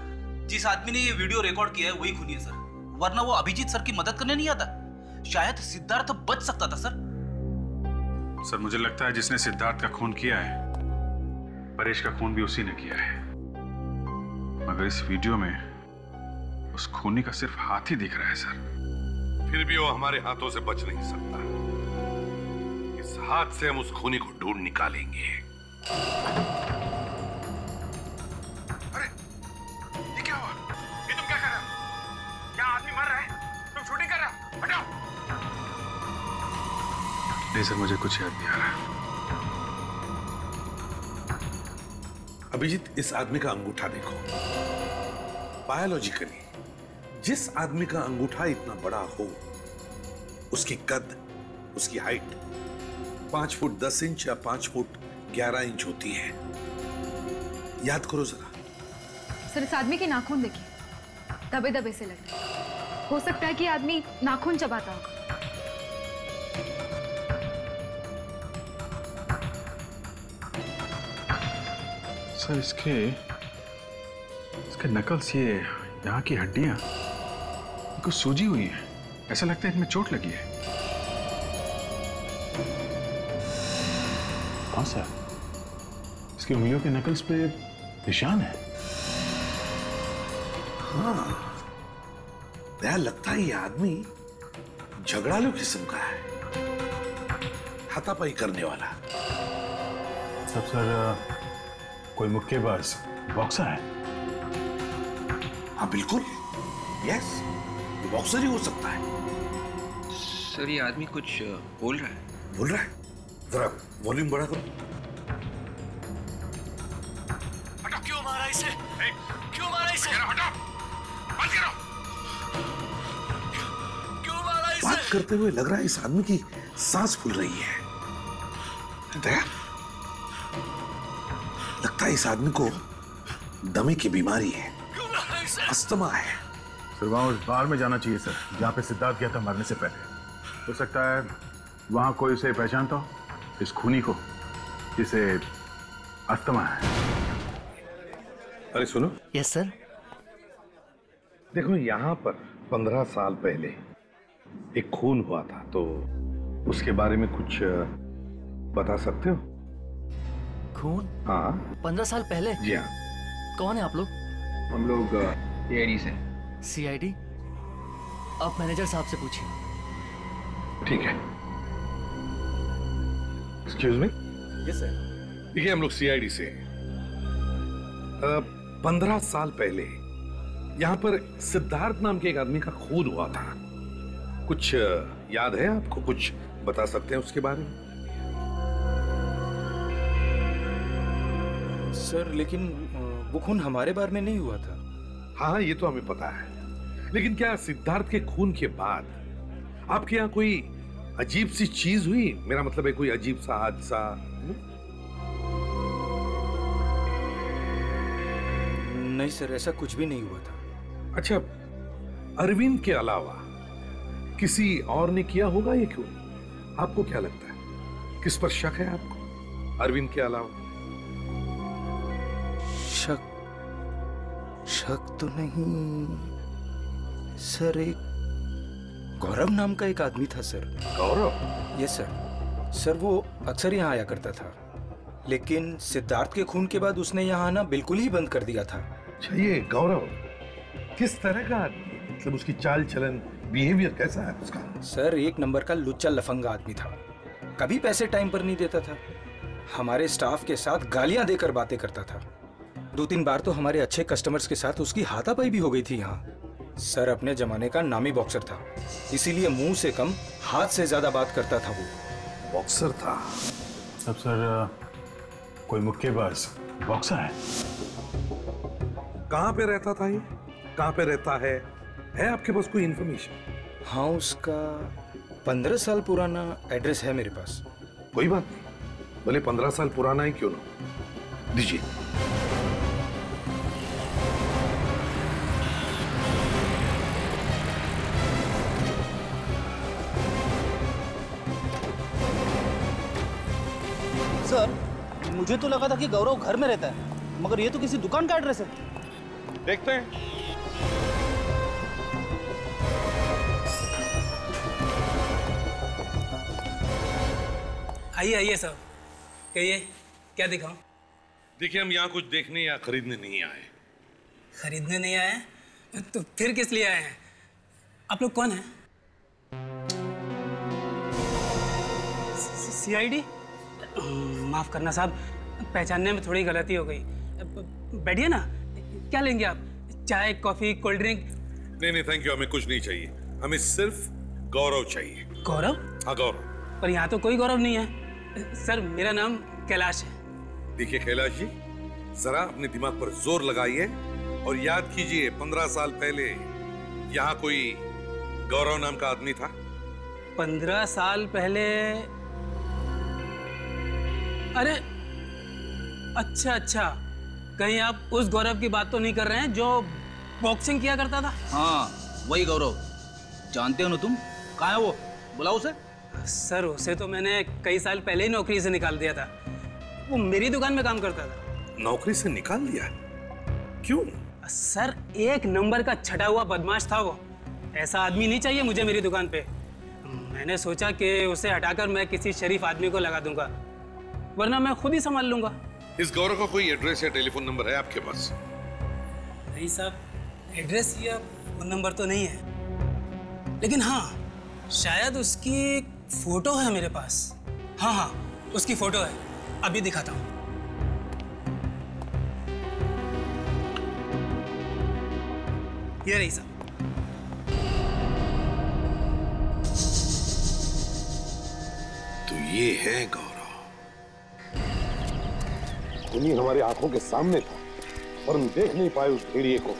जिस आदमी ने ये वीडियो रिकॉर्ड किया है वही खूनी है सर, वरना वो अभिजीत सर की मदद करने नहीं आता। शायद सिद्धार्थ बच सकता था सर। सर मुझे लगता है जिसने सिद्धार्थ का खून किया है, परेश का खून भी उसी ने किया है। मगर इस वीडियो में उस खूनी का सिर्फ हाथ ही दिख रहा है सर। फिर भी वो हमारे हाथों से बच नहीं सकता। इस हाथ से हम उस खूनी को ढूंढ निकालेंगे। अरे ये क्या हुआ? ये तुम क्या कर रहे हो? क्या आदमी मर रहा है? तुम शूटिंग कर रहे हो? हटाओ। नहीं सर, मुझे कुछ याद नहीं आ रहा। अभिजीत, इस आदमी का अंगूठा देखो। बायोलॉजिकली जिस आदमी का अंगूठा इतना बड़ा हो, उसकी कद, उसकी हाइट 5 फुट 10 इंच या 5 फुट 11 इंच होती है। याद करो जरा। सर इस आदमी के नाखून देखिए, दबे दबे से लग रहे हैं। हो सकता है कि आदमी नाखून चबाता होगा। सर इसके नकल्स, ये यहाँ की हड्डियां कुछ सूजी हुई हैं। ऐसा लगता है इनमें चोट लगी है। हाँ सर, इसकी उंगलियों के नकल्स पे निशान है। हाँ, दया लगता है ये आदमी झगड़ालू किस्म का है, हाथापाई करने वाला। सब सर कोई मुक्केबाज, बॉक्सर है? हाँ बिल्कुल, यस, बॉक्सर ही हो सकता है। सर ये आदमी कुछ बोल रहा है। बोल रहा है? जरा वॉल्यूम बढ़ा करो। हटो। क्यों मारा इसे? क्यों मारा इसे? हटो, बंद करो। क्यों मारा इसे? बात करते हुए लग रहा है इस आदमी की सांस फूल रही है। दया, लगता है इस आदमी को दमे की बीमारी है, अस्थमा है। सर वहां उस बार में जाना चाहिए सर, जहाँ पे सिद्धार्थ गया था मरने से पहले। हो सकता है वहां कोई उसे पहचानता हो, इस खूनी को, जिसे अस्थमा है। अरे सुनो। Yes sir. देखो यहाँ पर 15 साल पहले एक खून हुआ था, तो उसके बारे में कुछ बता सकते हो? खून? हाँ 15 साल पहले? जी हाँ। कौन है आप लोग? हम लोग सीआईडी से। सीआईडी? आप मैनेजर साहब से पूछिए। ठीक है। Excuse me. Yes sir. देखिए हम लोग सीआईडी से 15 साल पहले यहाँ पर सिद्धार्थ नाम के एक आदमी का खून हुआ था। कुछ याद है आपको? कुछ बता सकते हैं उसके बारे में? सर लेकिन वो खून हमारे बारे में नहीं हुआ था। हाँ ये तो हमें पता है, लेकिन क्या सिद्धार्थ के खून के बाद आपके यहाँ कोई अजीब सी चीज हुई? मेरा मतलब है कोई अजीब सा हादसा? नहीं सर, ऐसा कुछ भी नहीं हुआ था। अच्छा, अरविंद के अलावा किसी और ने किया होगा ये क्यों? आपको क्या लगता है, किस पर शक है आपको अरविंद के अलावा? शक तो नहीं सर, एक गौरव नाम का एक आदमी था sir. Gaurav? Yes sir. Sir वो अक्सर यहाँ आया करता था, लेकिन सिद्धार्थ के खून के बाद उसने यहाँ आना बिल्कुल ही बंद कर दिया था। अच्छा, ये गौरव किस तरह का आदमी, मतलब उसकी चाल चलन, बिहेवियर कैसा है उसका? सर एक नंबर का लुच्चा लफंगा आदमी था, कभी पैसे टाइम पर नहीं देता था, हमारे स्टाफ के साथ गालियां देकर बातें करता था, 2-3 बार तो हमारे अच्छे कस्टमर्स के साथ उसकी हाथापाई भी हो गई थी यहाँ। सर अपने जमाने का नामी बॉक्सर था, इसीलिए मुंह से कम हाथ से ज्यादा बात करता था वो। बॉक्सर था? सब सर कोई मुक्केबाज बॉक्सर है। कहाँ पे रहता था ये? कहाँ पे रहता है आपके पास कोई इंफॉर्मेशन? हाँ, उसका 15 साल पुराना एड्रेस है मेरे पास। कोई बात नहीं, भले 15 साल पुराना ही क्यों ना, दीजिए। सर, मुझे तो लगा था कि गौरव घर में रहता है, मगर ये तो किसी दुकान का एड्रेस है। देखते हैं। आइए आइए साहब, कहिए क्या दिखाऊं? देखिए, हम यहाँ कुछ देखने या खरीदने नहीं आए। खरीदने नहीं आए? तो फिर किस लिए आए हैं? आप लोग कौन हैं? CID? माफ करना साहब, पहचानने में थोड़ी गलती हो गई। बैठिए ना, क्या लेंगे आप? चाय, कॉफी, कोल्ड ड्रिंक? नहीं थैंक यू, हमें कुछ नहीं चाहिए, हमें सिर्फ गौरव चाहिए। गौरव? हाँ, गौरव। पर यहाँ तो कोई गौरव नहीं है। सर, मेरा नाम कैलाश है। देखिए कैलाश जी, जरा अपने दिमाग पर जोर लगाइए और याद कीजिए 15 साल पहले यहाँ कोई गौरव नाम का आदमी था। 15 साल पहले? अरे अच्छा, कहीं आप उस गौरव की बात तो नहीं कर रहे हैं जो बॉक्सिंग किया करता था? हाँ, वही गौरव। जानते हो ना तुम? कहाँ है वो? बुलाओ उसे। सर, उसे तो मैंने कई साल पहले ही नौकरी से निकाल दिया था। वो मेरी दुकान में काम करता था। नौकरी से निकाल दिया? क्यों? सर, 1 नंबर का छटा हुआ बदमाश था वो। ऐसा आदमी नहीं चाहिए मुझे मेरी दुकान पे। मैंने सोचा कि उसे हटाकर मैं किसी शरीफ आदमी को लगा दूंगा, वरना मैं खुद ही संभाल लूंगा। इस गौरव का कोई एड्रेस या टेलीफोन नंबर है आपके पास? नहीं साहब, एड्रेस या फोन नंबर तो नहीं है, लेकिन हाँ, शायद उसकी फोटो है मेरे पास। हाँ, उसकी फोटो है, अभी दिखाता हूँ। ये रही साहब। तो ये है गौरव। उन्हीं हमारी आंखों के सामने था, पर हम देख नहीं पाए उस भेड़िए को।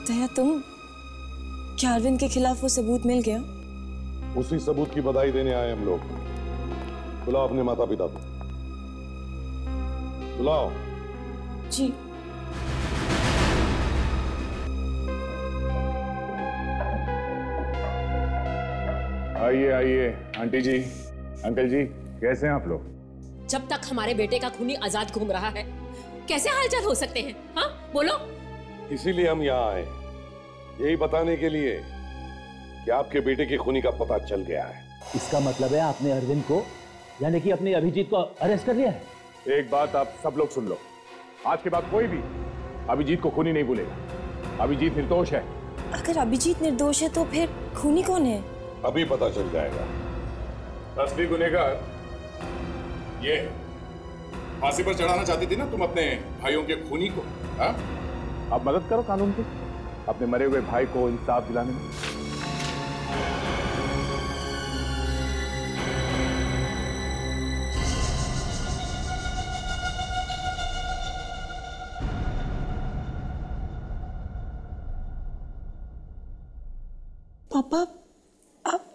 दया, तुम क्या अरविंद के खिलाफ वो सबूत मिल गया? उसी सबूत की बधाई देने आए हम लोग। बुलाओ अपने माता पिता को, बुलाओ। जी। आइए आंटी जी, अंकल जी, कैसे हैं आप लोग? जब तक हमारे बेटे का खूनी आजाद घूम रहा है, कैसे हालचाल हो सकते हैं? हाँ, बोलो। इसीलिए हम यहाँ आए, यही बताने के लिए कि आपके बेटे के खूनी का पता चल गया है। इसका मतलब है आपने अरविंद को, यानी कि अपने अभिजीत को अरेस्ट कर लिया है? एक बात आप सब लोग सुन लो, आज के बाद कोई भी अभिजीत को खूनी नहीं भूलेगा। अभिजीत निर्दोष है। अगर अभिजीत निर्दोष है तो फिर खूनी कौन है? अभी पता चल जाएगा। असली गुनहगार ये है। फांसी पर चढ़ाना चाहती थी ना तुम अपने भाइयों के खूनी को? हाँ? आप मदद करो कानून की, अपने मरे हुए भाई को इंसाफ दिलाने में। पापा, आप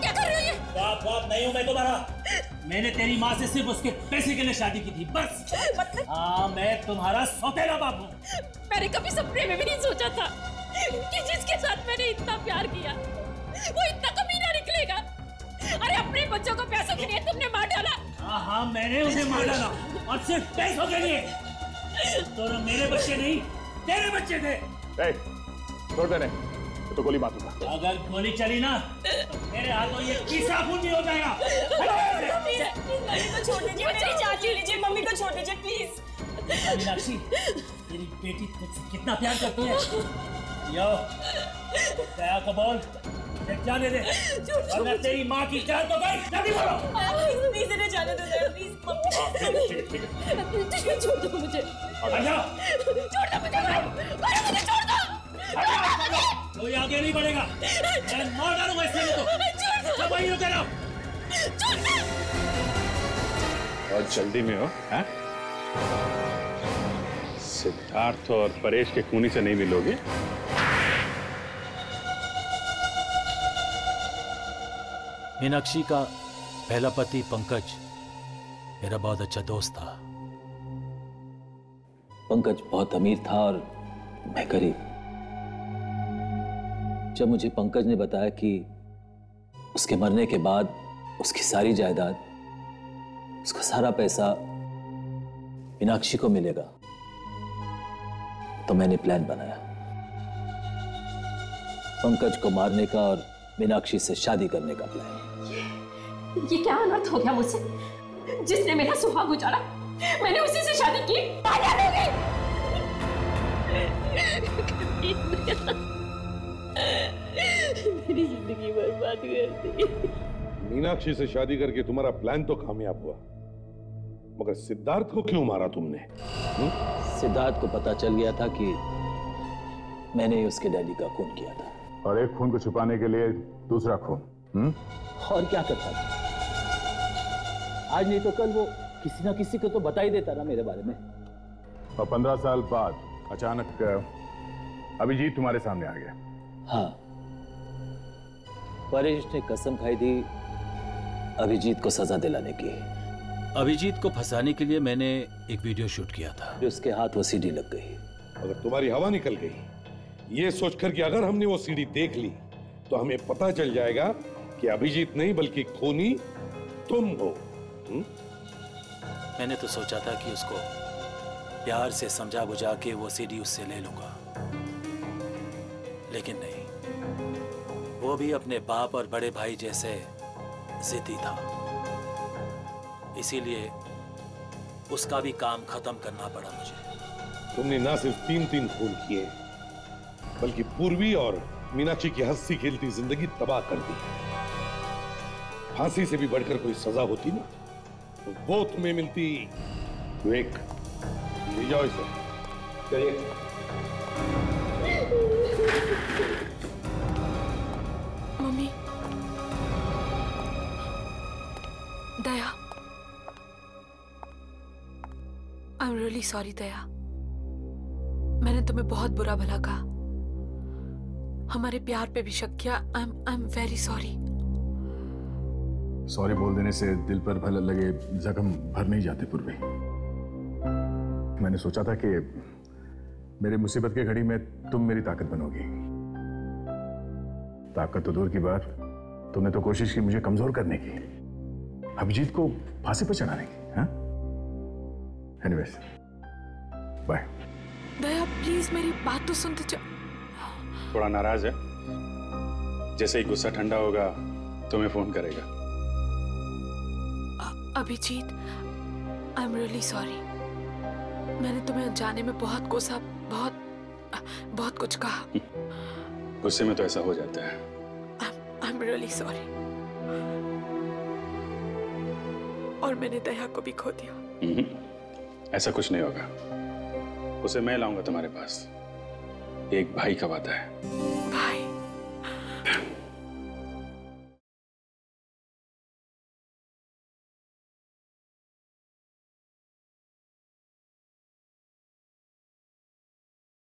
क्या कर रहे हो ये? बाप नहीं हूँ मैं तुम्हारा। मैंने तेरी माँ से सिर्फ उसके पैसे के लिए शादी की थी, बस। हाँ, मैं तुम्हारा सौतेला बाप हूँ। मैंने कभी सपने में भी नहीं सोचा था कि जिसके साथ मैंने इतना प्यार किया वो इतना कमीना निकलेगा। अरे अपने बच्चों को पैसों के लिए तुमने मार डाला। हाँ, मैंने उन्हें मार डाला और सिर्फ पैसों के लिए। तो ना मेरे बच्चे नहीं, तेरे बच्चे थे। छोड़ देने, तो गोली मार दूंगा। अगर गोली चली ना तो मेरे हाथों ये तीसरा खून भी हो जाएगा। मम्मी को छोड़ दीजिए, मेरी जान ले लीजिए, मम्मी को छोड़ दीजिए प्लीज। मीनाक्षी, तेरी बेटी तुझसे कितना प्यार करती है। यो, दया को बोल, जाने दे, वरना तेरी माँ की जान तो गई। जल्दी बोलो। प्लीज इन्हें जाने दो दया, प्लीज मम्मी। छोड़ दो मुझे। छोड़ दो मुझे, छोड़ दो। कोई आगे नहीं बढ़ेगा, मैं मार डालूंगा इसमें तो। सब वहीं रुके रहो। और जल्दी में हो, हैं? सिद्धार्थ और परेश के खूनी से नहीं मिलोगे? मीनाक्षी का पहला पति पंकज मेरा बहुत अच्छा दोस्त था। पंकज बहुत अमीर था और मैं गरीब। जब मुझे पंकज ने बताया कि उसके मरने के बाद उसकी सारी जायदाद, उसका सारा पैसा मीनाक्षी को मिलेगा, तो मैंने प्लान बनाया पंकज को मारने का और मीनाक्षी से शादी करने का प्लान। ये क्या अनर्थ हो गया मुझसे? जिसने मेरा सुहाग उजाड़ा, मैंने उसी से शादी की। मेरी जिंदगी बर्बाद कर दी। मीनाक्षी से शादी करके तुम्हारा प्लान तो कामयाब हुआ, मगर सिद्धार्थ को क्यों मारा तुमने? सिद्धार्थ को पता चल गया था कि मैंने ही उसके डैडी का खून किया था। और एक खून को छुपाने के लिए दूसरा खून। और क्या करता था? आज नहीं तो कल वो किसी ना किसी को तो बता ही देता ना मेरे बारे में। और 15 साल बाद अचानक अभिजीत तुम्हारे सामने आ गया। हाँ, परेश ने कसम खाई थी अभिजीत को सजा दिलाने की। अभिजीत को फंसाने के लिए मैंने एक वीडियो शूट किया था। उसके हाथ वो सीडी लग गई। अगर तुम्हारी हवा निकल गई, ये सोचकर कि अगर हमने वो सीडी देख ली तो हमें पता चल जाएगा कि अभिजीत नहीं बल्कि खूनी तुम हो। मैंने तो सोचा था कि उसको प्यार से समझा बुझा के वो सीडी उससे ले लूंगा, लेकिन नहीं, वो भी अपने बाप और बड़े भाई जैसे जिद्दी था। इसीलिए उसका भी काम खत्म करना पड़ा मुझे। तुमने ना सिर्फ 3 खून किए, बल्कि पूर्वी और मीनाक्षी की हंसी खेलती जिंदगी तबाह कर दी। फांसी से भी बढ़कर कोई सजा होती ना, तो वो तुम्हें मिलती। विवेक, ले जाओ इसे। चलिए। Mummy, Daya, I am really sorry Daya. मैंने तुम्हें बहुत बुरा भला कहा, हमारे प्यार पे भी शक किया। I am very sorry. Sorry बोल देने से दिल पर भले लगे जख्म भर नहीं जाते पूर्वी। मैंने सोचा था कि मेरी मुसीबत की घड़ी में तुम मेरी ताकत बनोगी। ताकत तो दूर की बात, तुमने तो कोशिश की मुझे कमजोर करने की, अभिजीत को फांसी पर चढ़ाने की। हाँ? Anyways, bye. दया प्लीज मेरी बात तो सुनते जा। थोड़ा नाराज है, जैसे ही गुस्सा ठंडा होगा तुम्हें फोन करेगा। Abhijit, I am really sorry. मैंने तुम्हें अनजाने में बहुत कोसा, बहुत कुछ कहा। गुस्से में तो ऐसा हो जाता है। आई एम रियली सॉरी। और मैंने दया को भी खो दिया। ऐसा कुछ नहीं होगा, उसे मैं लाऊंगा तुम्हारे पास। एक भाई का वादा है। भाई?